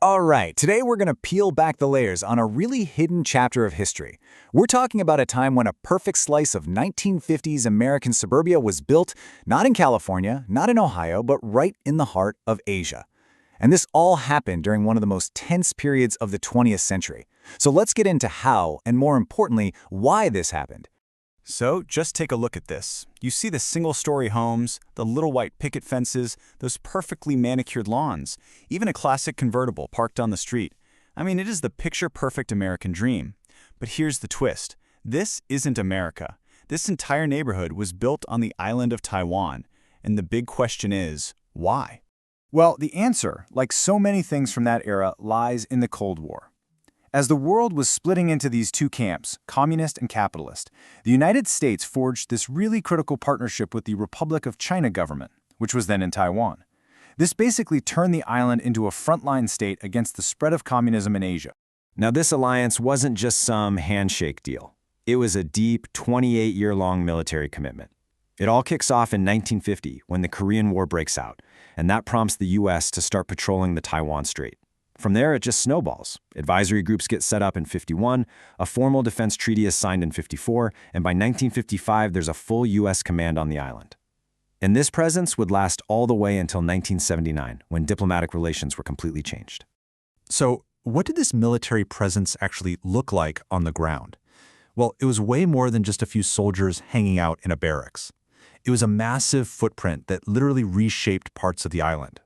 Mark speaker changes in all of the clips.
Speaker 1: All right, today we're going to peel back the layers on a really hidden chapter of history. We're talking about a time when a perfect slice of 1950s American suburbia was built, not in California, not in Ohio, but right in the heart of Asia. And this all happened during one of the most tense periods of the 20th century. So let's get into how, and more importantly, why this happened.
Speaker 2: So just take a look at this. You see the single-story homes, the little white picket fences, those perfectly manicured lawns, even a classic convertible parked on the street. I mean, it is the picture-perfect American dream. But here's the twist. This isn't America. This entire neighborhood was built on the island of Taiwan. And the big question is, why?
Speaker 1: Well, the answer, like so many things from that era, lies in the Cold War. As the world was splitting into these two camps, communist and capitalist, the United States forged this really critical partnership with the Republic of China government, which was then in Taiwan. This basically turned the island into a frontline state against the spread of communism in Asia.
Speaker 3: Now, this alliance wasn't just some handshake deal. It was a deep, 28-year-long military commitment. It all kicks off in 1950 when the Korean War breaks out, and that prompts the U.S. to start patrolling the Taiwan Strait. From there, it just snowballs. Advisory groups get set up in 51, a formal defense treaty is signed in 54, and by 1955, there's a full U.S. command on the island. And this presence would last all the way until 1979, when diplomatic relations were completely changed.
Speaker 4: So, what did this military presence actually look like on the ground? Well, it was way more than just a few soldiers hanging out in a barracks. It was a massive footprint that literally reshaped parts of the island.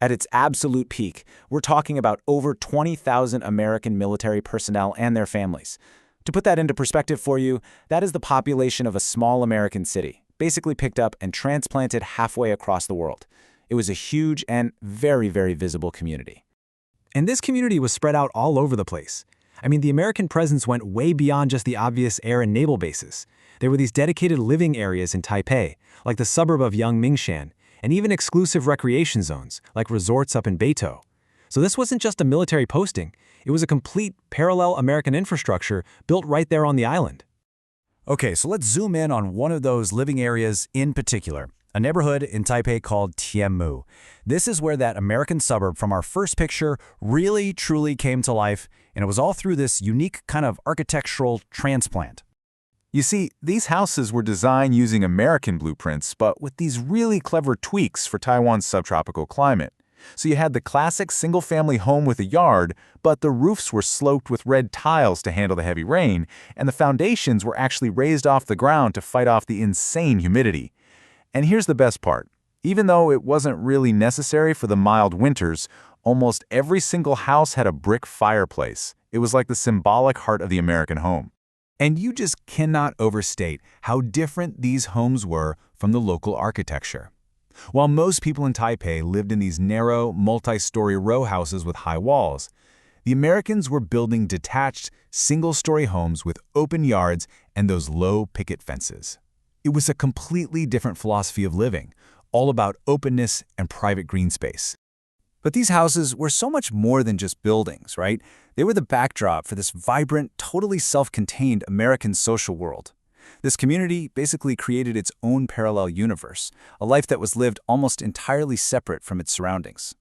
Speaker 1: At its absolute peak, we're talking about over 20,000 American military personnel and their families. To put that into perspective for you, that is the population of a small American city, basically picked up and transplanted halfway across the world. It was a huge and very, very visible community.
Speaker 5: And this community was spread out all over the place. I mean, the American presence went way beyond just the obvious air and naval bases. There were these dedicated living areas in Taipei, like the suburb of Yangmingshan, and even exclusive recreation zones, like resorts up in Beitou. So this wasn't just a military posting, it was a complete parallel American infrastructure built right there on the island.
Speaker 1: Okay, so let's zoom in on one of those living areas in particular, a neighborhood in Taipei called Tianmu. This is where that American suburb from our first picture really, truly came to life, and it was all through this unique kind of architectural transplant. You see, these houses were designed using American blueprints, but with these really clever tweaks for Taiwan's subtropical climate. So you had the classic single-family home with a yard, but the roofs were sloped with red tiles to handle the heavy rain, and the foundations were actually raised off the ground to fight off the insane humidity. And here's the best part. Even though it wasn't really necessary for the mild winters, almost every single house had a brick fireplace. It was like the symbolic heart of the American home. And you just cannot overstate how different these homes were from the local architecture. While most people in Taipei lived in these narrow, multi-story row houses with high walls, the Americans were building detached, single-story homes with open yards and those low picket fences. It was a completely different philosophy of living, all about openness and private green space. But these houses were so much more than just buildings, right? They were the backdrop for this vibrant, totally self-contained American social world. This community basically created its own parallel universe, a life that was lived almost entirely separate from its surroundings.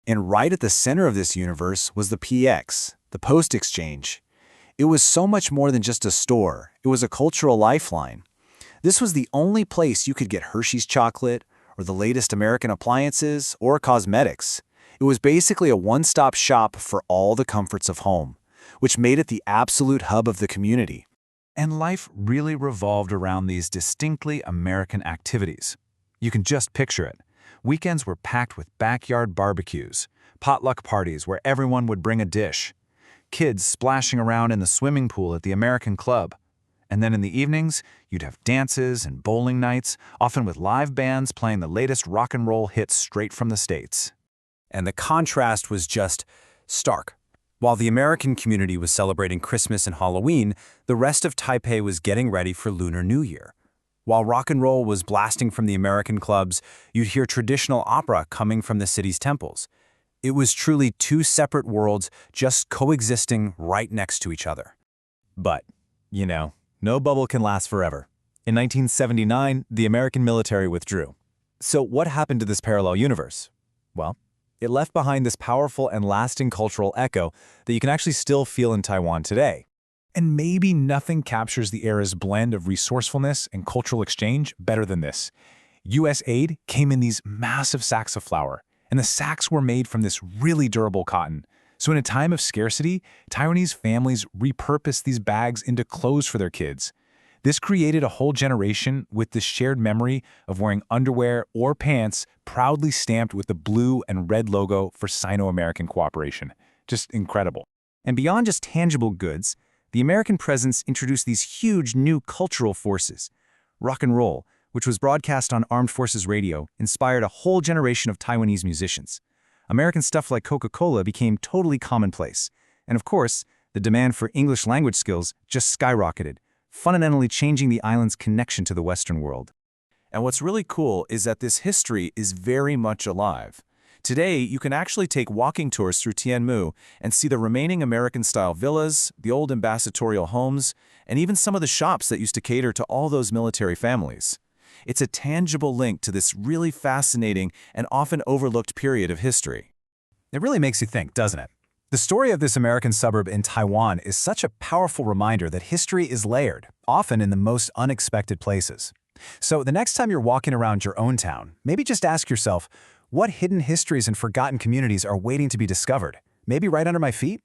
Speaker 1: And right at the center of this universe was the PX, the Post Exchange. It was so much more than just a store. It was a cultural lifeline. This was the only place you could get Hershey's chocolate, or the latest American appliances, or cosmetics. It was basically a one-stop shop for all the comforts of home, which made it the absolute hub of the community. And life really revolved around these distinctly American activities. You can just picture it. Weekends were packed with backyard barbecues, potluck parties where everyone would bring a dish, kids splashing around in the swimming pool at the American Club. And then in the evenings, you'd have dances and bowling nights, often with live bands playing the latest rock and roll hits straight from the States. And the contrast was just stark. While the American community was celebrating Christmas and Halloween, the rest of Taipei was getting ready for Lunar New Year. While rock and roll was blasting from the American clubs, you'd hear traditional opera coming from the city's temples. It was truly two separate worlds just coexisting right next to each other. But, no bubble can last forever. In 1979, the American military withdrew. So what happened to this parallel universe? Well, It left behind this powerful and lasting cultural echo that you can actually still feel in Taiwan today.
Speaker 6: And maybe nothing captures the era's blend of resourcefulness and cultural exchange better than this. U.S. aid came in these massive sacks of flour, and the sacks were made from this really durable cotton. So in a time of scarcity, Taiwanese families repurposed these bags into clothes for their kids. This created a whole generation with this shared memory of wearing underwear or pants proudly stamped with the blue and red logo for Sino-American cooperation. Just incredible.
Speaker 1: And beyond just tangible goods, the American presence introduced these huge new cultural forces. Rock and roll, which was broadcast on Armed Forces Radio, inspired a whole generation of Taiwanese musicians. American stuff like Coca-Cola became totally commonplace. And of course, the demand for English language skills just skyrocketed, fundamentally changing the island's connection to the Western world.
Speaker 2: And what's really cool is that this history is very much alive. Today, you can actually take walking tours through Tianmu and see the remaining American-style villas, the old ambassadorial homes, and even some of the shops that used to cater to all those military families. It's a tangible link to this really fascinating and often overlooked period of history.
Speaker 1: It really makes you think, doesn't it? The story of this American suburb in Taiwan is such a powerful reminder that history is layered, often in the most unexpected places. So the next time you're walking around your own town, maybe just ask yourself, what hidden histories and forgotten communities are waiting to be discovered? Maybe right under my feet?